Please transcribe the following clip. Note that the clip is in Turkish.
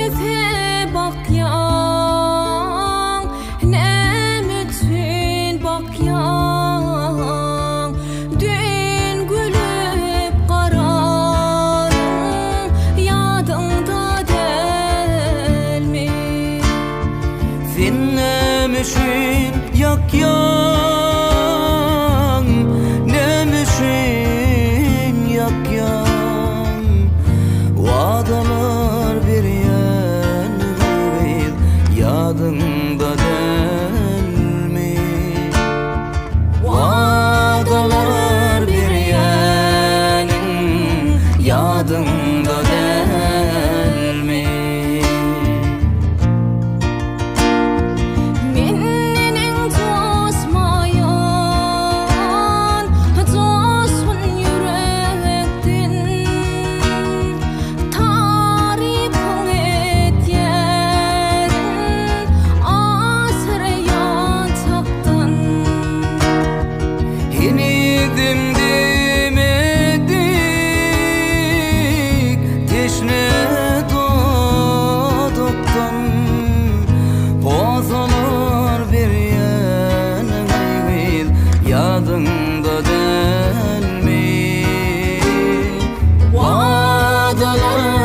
Kefe bakyan, nemetin bakyan. Dün gülüp kararım, yadında değil mi? Dinlemişin yakyan, nemişin yakyan. Vadalar bir yenil, yadında değil mi? Vadalar bir yenil, yadında değil mi? Mennenin tosmayan, tosun yürekten. Tarifin et yerin, asrayan çaktan. Hinidim demedik, teşne doduktan. Bozalar bir yenil, yadında değil mi? Vadalar